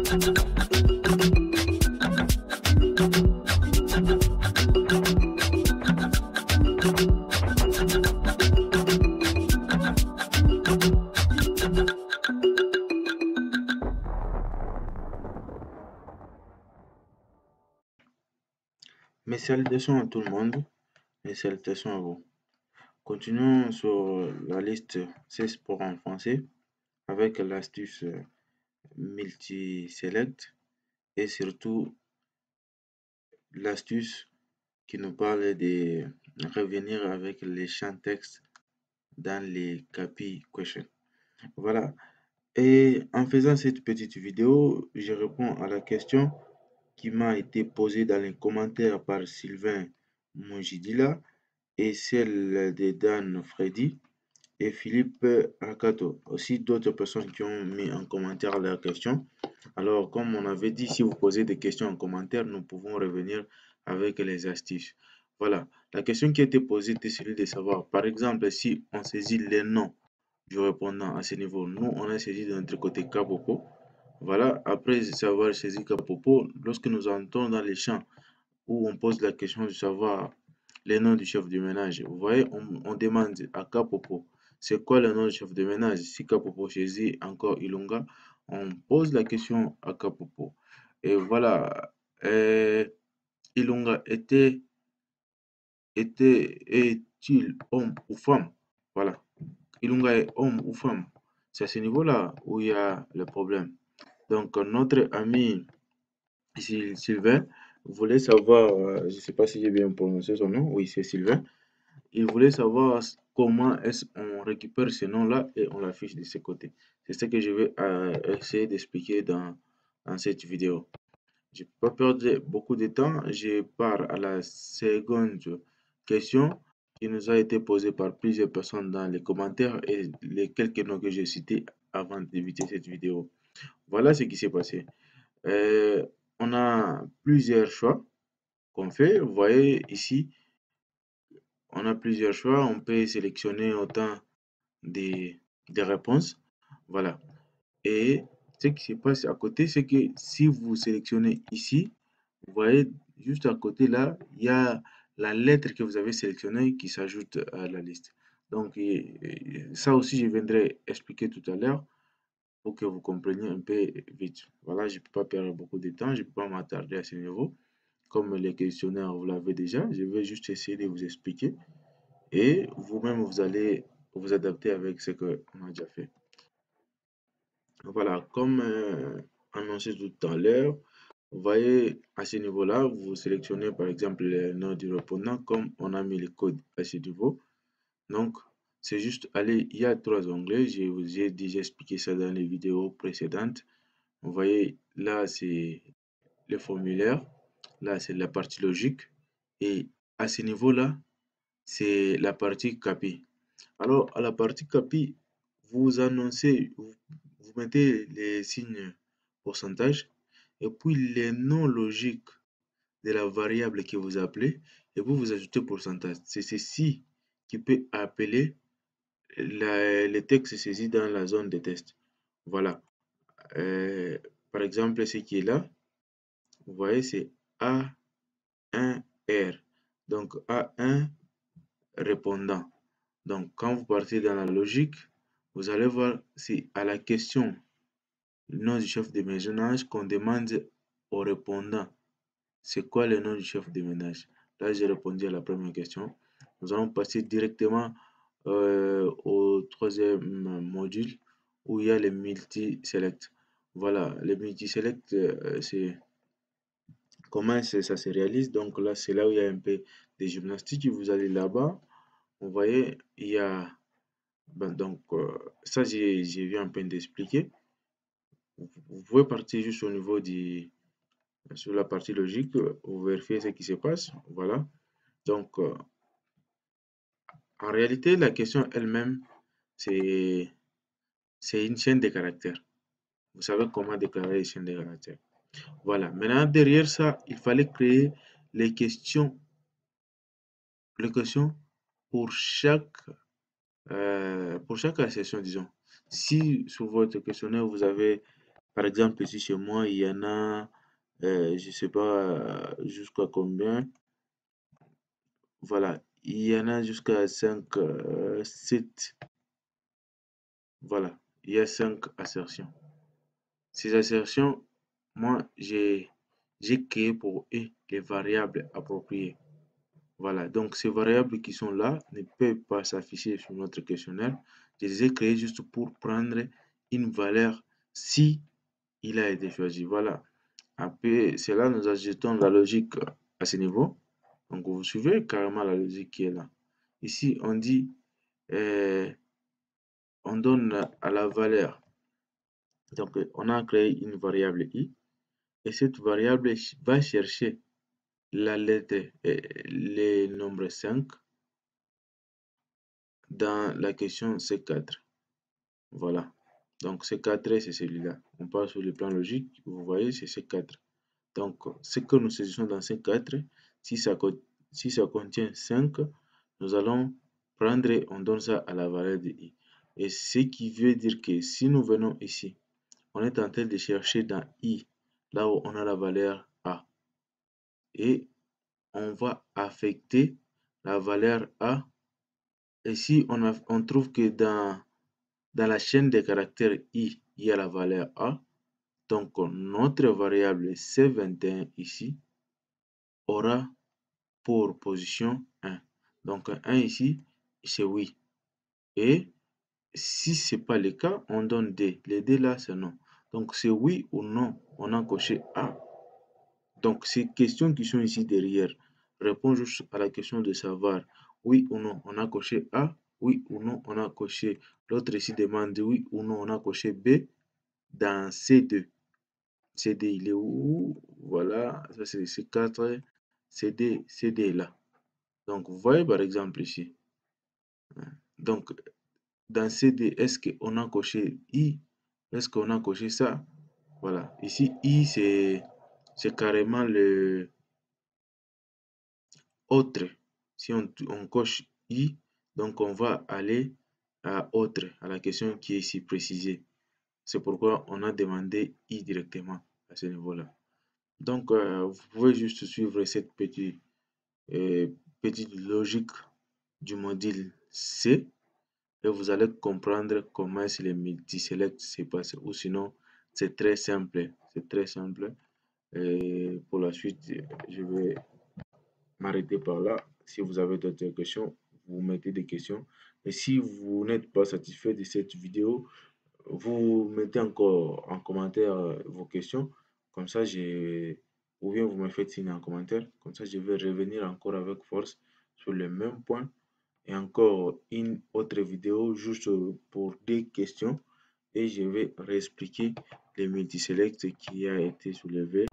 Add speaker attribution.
Speaker 1: Mes salutations à tout le monde, mes salutations à vous. Continuons sur la liste 16 pour en français avec l'astuce multi-select et surtout l'astuce qui nous parle de revenir avec les champs texte dans les copy questions. Voilà. Et en faisant cette petite vidéo, je réponds à la question qui m'a été posée dans les commentaires par Sylvain Mujidila et celle de Dan Freddy et Philippe Rakato. Aussi d'autres personnes qui ont mis en commentaire leurs questions. Alors, comme on avait dit, si vous posez des questions en commentaire, nous pouvons revenir avec les astuces. Voilà. La question qui a été posée était celui de savoir, par exemple, si on saisit les noms du répondant à ce niveau, nous, on a saisi de notre côté Kapopo. Voilà. Après savoir saisir Kapopo, lorsque nous entrons dans les champs où on pose la question de savoir les noms du chef de ménage. Vous voyez, on demande à Kapopo, c'est quoi le nom du chef de ménage? Si Kapopo saisit encore Ilunga, on pose la question à Kapopo. Et voilà, Ilunga est-il homme ou femme? Voilà, Ilunga est homme ou femme? C'est à ce niveau-là où il y a le problème. Donc, notre ami Sylvain voulait savoir, je ne sais pas si j'ai bien prononcé son nom, oui, c'est Sylvain. Il voulait savoir comment est-ce qu'on récupère ce nom-là et on l'affiche de ce côté. C'est ce que je vais essayer d'expliquer dans cette vidéo. Je ne peux pas perdre beaucoup de temps. Je pars à la seconde question qui nous a été posée par plusieurs personnes dans les commentaires et les quelques noms que j'ai cités avant d'éviter cette vidéo. Voilà ce qui s'est passé. On a plusieurs choix qu'on fait. Vous voyez ici, on a plusieurs choix. On peut sélectionner autant des, des réponses. Voilà. Et ce qui se passe à côté, c'est que si vous sélectionnez ici, vous voyez juste à côté là, il y a la lettre que vous avez sélectionnée qui s'ajoute à la liste. Donc, ça aussi, je viendrai expliquer tout à l'heure pour que vous compreniez un peu vite. Voilà, je ne peux pas perdre beaucoup de temps, je ne peux pas m'attarder à ce niveau. Comme les questionnaires, vous l'avez déjà, je vais juste essayer de vous expliquer et vous-même, vous allez vous adapter avec ce qu'on a déjà fait. Voilà, comme annoncé tout à l'heure, vous voyez à ce niveau-là, vous sélectionnez par exemple le nom du répondant comme on a mis le code à ce niveau. Donc, c'est juste aller, il y a 3 onglets, je vous ai déjà expliqué ça dans les vidéos précédentes. Vous voyez, là, c'est le formulaire, là, c'est la partie logique et à ce niveau-là, c'est la partie CAPI. Alors, à la partie CAPI, vous annoncez, vous mettez les signes pourcentage et puis les noms logiques de la variable que vous appelez et vous ajoutez pourcentage. C'est ceci qui peut appeler les textes saisis dans la zone de test. Voilà. Par exemple, ce qui est là, vous voyez, c'est A1R. Donc, A1 répondant. Donc, quand vous partez dans la logique, vous allez voir, c'est à la question, le nom du chef de ménage qu'on demande au répondant. C'est quoi le nom du chef de ménage? Là, j'ai répondu à la première question. Nous allons passer directement au troisième module où il y a les multi-select. Voilà, les multi-select, c'est comment ça se réalise. Donc là, c'est là où il y a un peu des gymnastiques. Vous allez là-bas, vous voyez, il y a donc, ça, j'ai vu un peu d'expliquer. Vous pouvez partir juste au niveau sur la partie logique, vous vérifiez ce qui se passe. Voilà. Donc, en réalité, la question elle-même, c'est une chaîne de caractères. Vous savez comment déclarer une chaîne de caractères. Voilà. Maintenant, derrière ça, il fallait créer les questions pour chaque accession, disons. Si sur votre questionnaire, vous avez Par exemple, ici chez moi, il y en a, je sais pas jusqu'à combien. Voilà, il y en a jusqu'à 5, 7. Voilà, il y a 5 assertions. Ces assertions, moi, j'ai créé pour eux les variables appropriées. Voilà, donc ces variables qui sont là ne peuvent pas s'afficher sur notre questionnaire. Je les ai créées juste pour prendre une valeur si il a été choisi. Voilà. Après cela, nous ajoutons la logique à ce niveau. Donc, vous suivez carrément la logique qui est là. Ici, on dit, on donne à la valeur. Donc, on a créé une variable i. Et cette variable va chercher la lettre, le nombre 5 dans la question C4. Voilà. Donc C4, c'est celui-là. On passe sur le plan logique. Vous voyez, c'est C4. Donc, ce que nous saisissons dans C4, si ça contient 5, nous allons prendre et on donne ça à la valeur de i. Et ce qui veut dire que si nous venons ici, on est en train de chercher dans i, là où on a la valeur a. Et on va affecter la valeur a. Et si on trouve que dans la chaîne des caractères i, il y a la valeur a, donc notre variable C21 ici aura pour position 1. Donc 1 ici, c'est oui. Et si ce n'est pas le cas, on donne D. Les D là, c'est non. Donc c'est oui ou non, on a coché A. Donc ces questions qui sont ici derrière répondent juste à la question de savoir oui ou non, on a coché A, oui ou non, on a coché. L'autre ici demande oui ou non, on a coché B dans C2. CD, il est où? Voilà, ça c'est C4, CD est là. Donc, vous voyez par exemple ici. Donc, dans CD, est-ce qu'on a coché I? Est-ce qu'on a coché ça? Voilà. Ici, I, c'est carrément le autre. Si on coche I, donc on va aller à autre, à la question qui est ici précisée. C'est pourquoi on a demandé I directement à ce niveau-là. Donc, vous pouvez juste suivre cette petite logique du module C et vous allez comprendre comment est-ce les multiselect se passent. Ou sinon, c'est très simple. C'est très simple. Et pour la suite, je vais m'arrêter par là. Si vous avez d'autres questions, vous mettez des questions. Et si vous n'êtes pas satisfait de cette vidéo, vous mettez encore en commentaire vos questions. Comme ça, ou bien vous me faites signe en commentaire. Comme ça, je vais revenir encore avec force sur le même point. Et encore une autre vidéo juste pour des questions. Et je vais réexpliquer les multiselect qui a été soulevé.